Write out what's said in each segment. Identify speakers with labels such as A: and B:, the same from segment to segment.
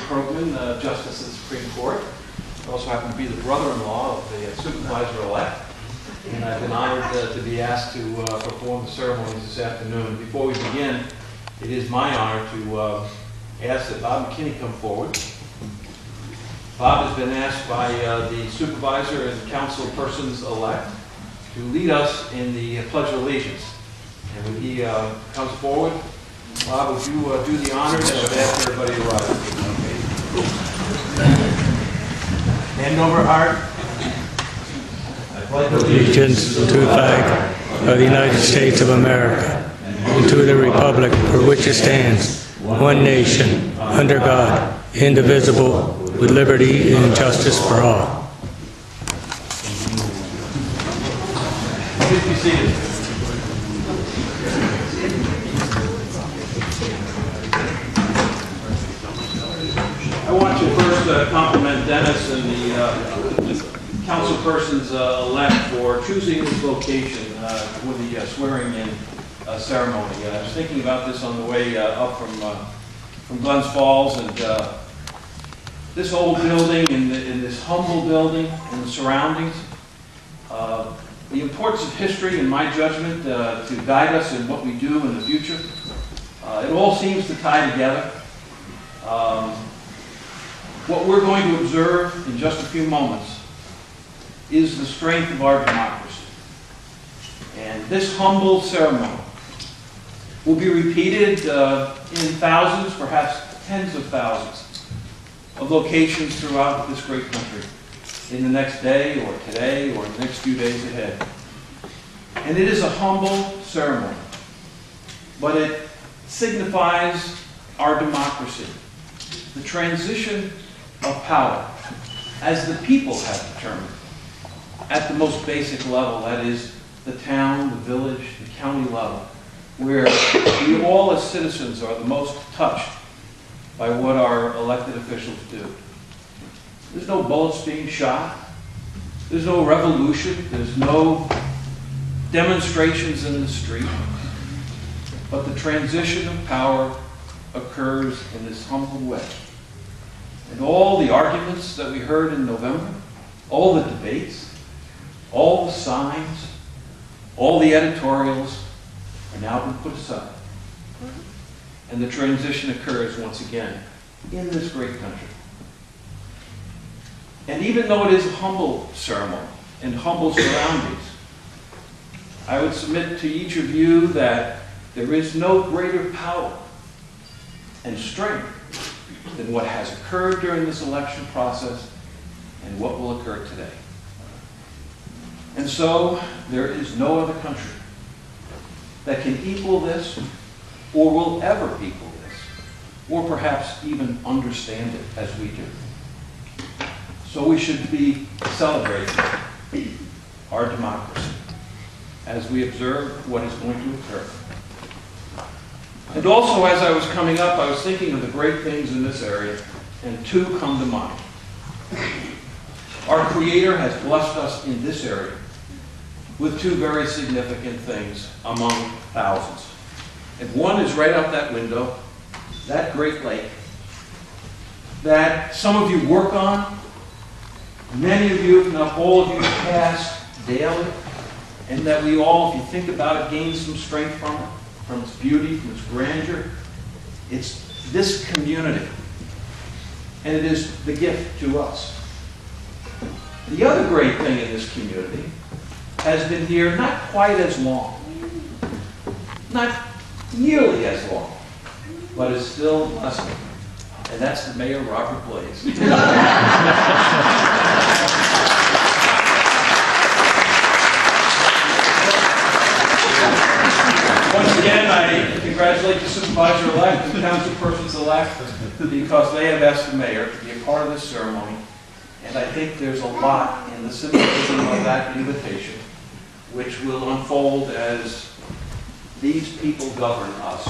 A: Krugman, Justice of the Supreme Court. I also happen to be the brother-in-law of the supervisor-elect, and I've been honored to be asked to perform the ceremonies this afternoon. Before we begin, it is my honor to ask that Bob McKinney come forward. Bob has been asked by the supervisor and council persons-elect to lead us in the Pledge of Allegiance. And when he comes forward, Bob, would you do the honors and I would ask everybody to rise. Hand over heart. I pledge
B: Allegiance to the flag of the United States of America and to the republic for which it stands, one nation, under God, indivisible, with liberty and justice for all.
A: Please be seated. I want to first compliment Dennis and the council persons elect for choosing this location for the swearing-in ceremony. I was thinking about this on the way up from Glens Falls, and this old building and this humble building and the surroundings, the importance of history, in my judgment, to guide us in what we do in the future. It all seems to tie together. What we're going to observe in just a few moments is the strength of our democracy. And this humble ceremony will be repeated in thousands, perhaps tens of thousands, of locations throughout this great country in the next day or today or the next few days ahead. And it is a humble ceremony, but it signifies our democracy, the transition of power as the people have determined at the most basic level, that is the town, the village, the county level, where we all as citizens are the most touched by what our elected officials do. There's no bullets being shot. There's no revolution. There's no demonstrations in the street. But the transition of power occurs in this humble way. And all the arguments that we heard in November, all the debates, all the signs, all the editorials are now been put aside. And the transition occurs once again in this great country. And even though it is a humble ceremony and humble surroundings, I would submit to each of you that there is no greater power and strength than what has occurred during this election process and what will occur today. And so there is no other country that can equal this or will ever equal this, or perhaps even understand it as we do. So we should be celebrating our democracy as we observe what is going to occur. And also, as I was coming up, I was thinking of the great things in this area, and two come to mind. Our Creator has blessed us in this area with two very significant things among thousands. And one is right out that window, that Great Lake, that some of you work on, many of you, if not all of you, pass daily, and that we all, if you think about it, gain some strength from it, from its beauty, from its grandeur. It's this community, and it is the gift to us. The other great thing in this community has been here not quite as long, not nearly as long, but is still a blessing. And that's the Mayor, Robert Blaze. Once again, I congratulate the supervisor-elect and councilpersons-elect because they have asked the mayor to be a part of this ceremony. And I think there's a lot in the symbolism of that invitation which will unfold as these people govern us.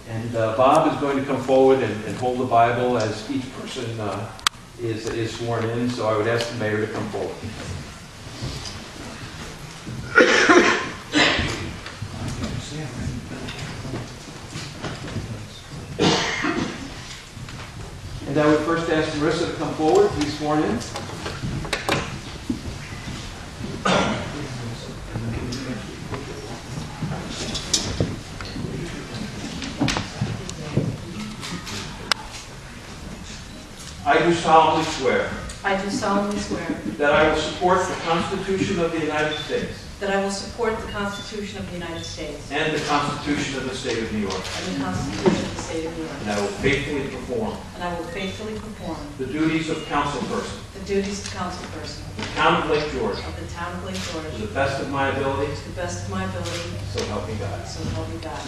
A: And Bob is going to come forward and hold the Bible as each person is sworn in, so I would ask the mayor to come forward. And I would first ask Marissa to come forward, be sworn in. I do solemnly swear
C: I do solemnly swear
A: that I will support the Constitution of the United States
C: that I will support the Constitution of the United States
A: and the Constitution of the State of New York,
C: and the Constitution of the State of New York,
A: and I will faithfully perform
C: and I will faithfully perform
A: the duties of councilperson
C: the duties of councilperson
A: of the Town of Lake George
C: of the Town of Lake
A: to
C: George
A: the best of my ability,
C: to the best of my ability,
A: so help me God.
C: so help me God.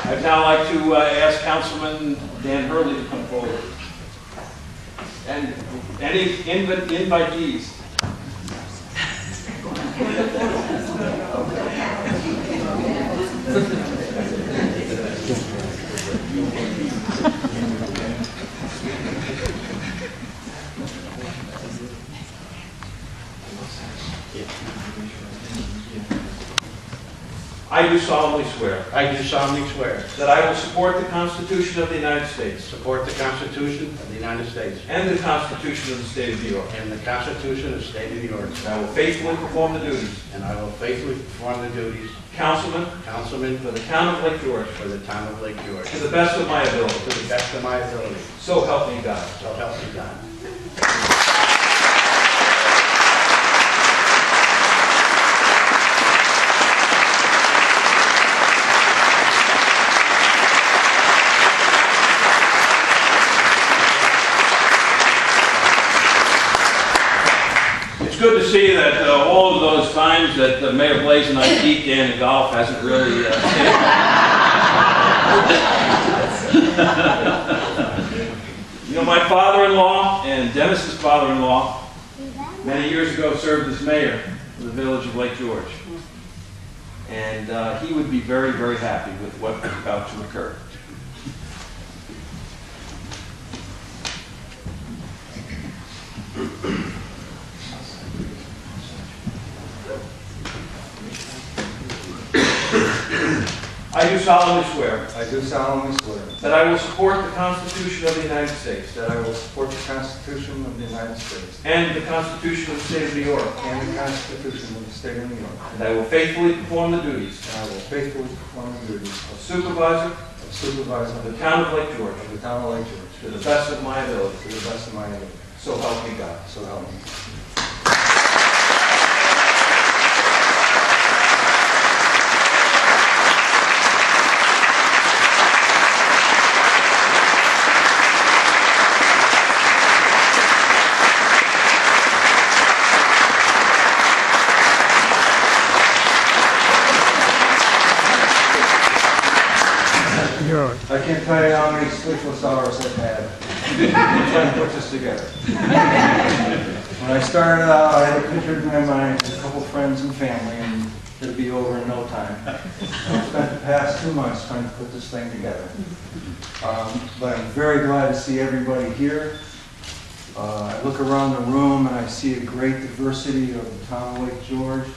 A: I'd now like to ask Councilman Dan Hurley to come forward. And any invitees. I do solemnly swear
D: I do solemnly swear
A: that I will support the Constitution of the United States
D: support the Constitution of the United States
A: and the Constitution of the State of New York,
D: and the Constitution of the State of New York,
A: and I will faithfully perform the duties
D: and I will faithfully perform the duties
A: of councilman
D: councilman
A: for the Town of Lake George
D: for the Town of Lake George
A: to the best of my ability.
D: to the best of my ability.
A: So help me God.
D: So help me God.
A: It's good to see that all of those times that Mayor Blaze and I geeked in golf hasn't really You know, my father-in-law and Dennis's father-in-law many years ago served as mayor of the village of Lake George. And he would be very, very happy with what was about to occur. I do solemnly swear
E: I do solemnly swear
A: that I will support the Constitution of the United States
E: that I will support the Constitution of the United States
A: and the Constitution of the State of New York,
E: and the Constitution of the State of New York,
A: and I will faithfully perform the duties
E: and I will faithfully perform the duties
A: of supervisor
E: of supervisor
A: of the Town of Lake George
E: of the Town of Lake George
A: to the best of my ability.
E: to the best of my ability.
A: So help me God.
E: So help me. I can't tell you how many sleepless hours I've had trying to put this together. When I started out, I had a picture in my mind of a couple friends and family, and it'd be over in no time. I spent the past 2 months trying to put this thing together. But I'm very glad to see everybody here. I look around the room and I see a great diversity of the Town of Lake George.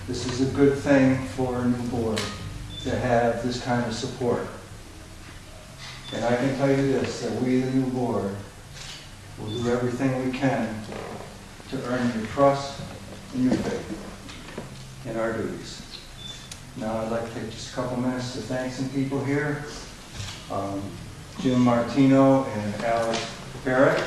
E: This is a good thing for a new board to have this kind of support. And I can tell you this, that we, the new board, will do everything we can to earn your trust and your faith in our duties. Now I'd like to take just a couple minutes to thank some people here. Jim Martino and Alex Barrett.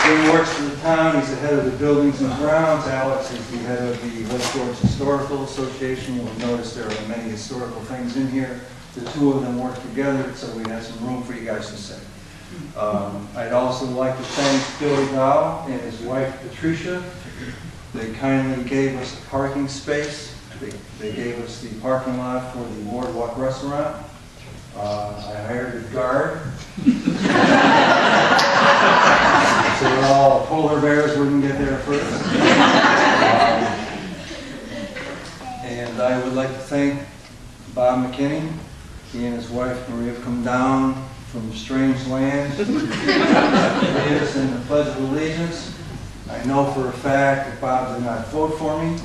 E: Jim works for the town. He's the head of the buildings and grounds. Alex is the head of the Lake George Historical Association. You'll notice there are many historical things in here. The two of them work together, so we have some room for you guys to say. I'd also like to thank Billy Dow and his wife Patricia. They kindly gave us a parking space. They gave us the parking lot for the Boardwalk Restaurant. I hired a guard. So all polar bears wouldn't get there first. I would like to thank Bob McKinney. He and his wife Maria have come down from strange lands to lead us in the Pledge of Allegiance. I know for a fact that Bob did not vote for me.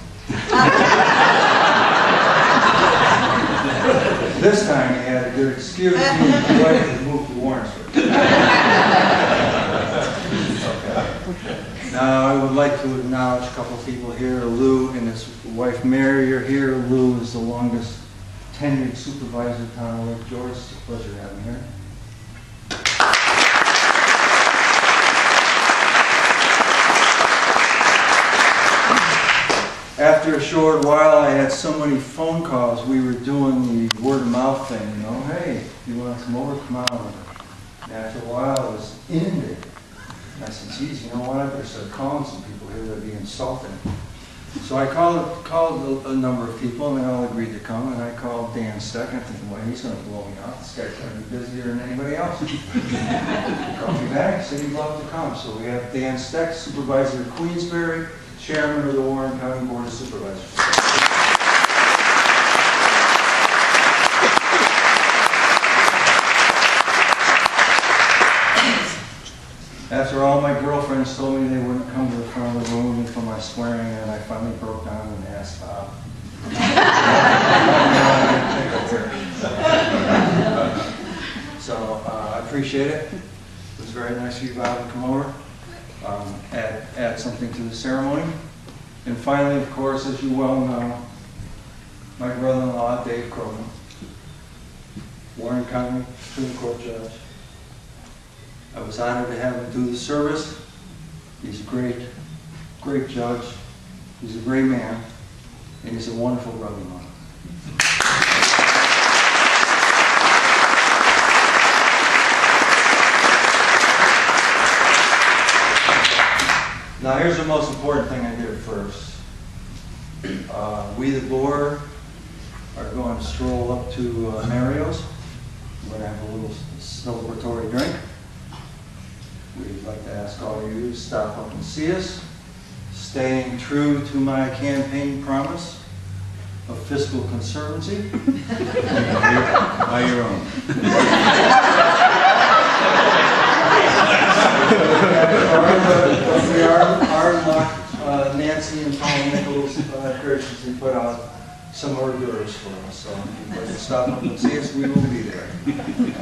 E: This time he had a good excuse. He and his wife had moved to Warrensburg. Now, I would like to acknowledge a couple of people here. Lou and his wife Mary are here. Lou is the longest tenured supervisor in town of Lake George. It's a pleasure having you here. After a short while, I had so many phone calls. We were doing the word of mouth thing, you know. Hey, you want to come over? Come on over. And after a while, I was inundated. And I said, geez, you know what? I better start calling some people here that would be insulting. So I called a number of people, and they all agreed to come. And I called Dan Steck. I'm thinking, well, he's going to blow me off. This guy's going to be busier than anybody else. He called me back. He said he'd love to come. So we have Dan Steck, supervisor of Queensbury, chairman of the Warren County Board of Supervisors. After all my girlfriends told me they wouldn't come to the front of the room for my swearing, and I finally broke down and asked Bob. So I appreciate it. It was very nice of you, Bob, to come over, add something to the ceremony. And finally, of course, as you well know, my brother-in-law, Dave Cronin, Warren County Supreme Court Judge. I was honored to have him do the service. He's a great, great judge. He's a great man, and he's a wonderful brother-in-law. Now here's the most important thing I did first. We, the board, are going to stroll up to Mario's. We're going to have a little celebratory drink. We'd like to ask all of you to stop up and see us, staying true to my campaign promise of fiscal conservancy. By your own. We are Nancy and Paul Nichols graciously put out some hors d'oeuvres for us. So if you'd like to stop up and see us, we will be there.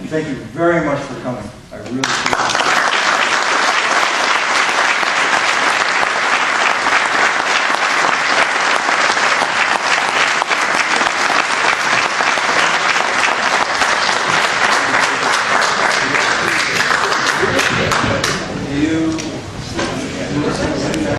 E: Thank you very much for coming. I really appreciate it.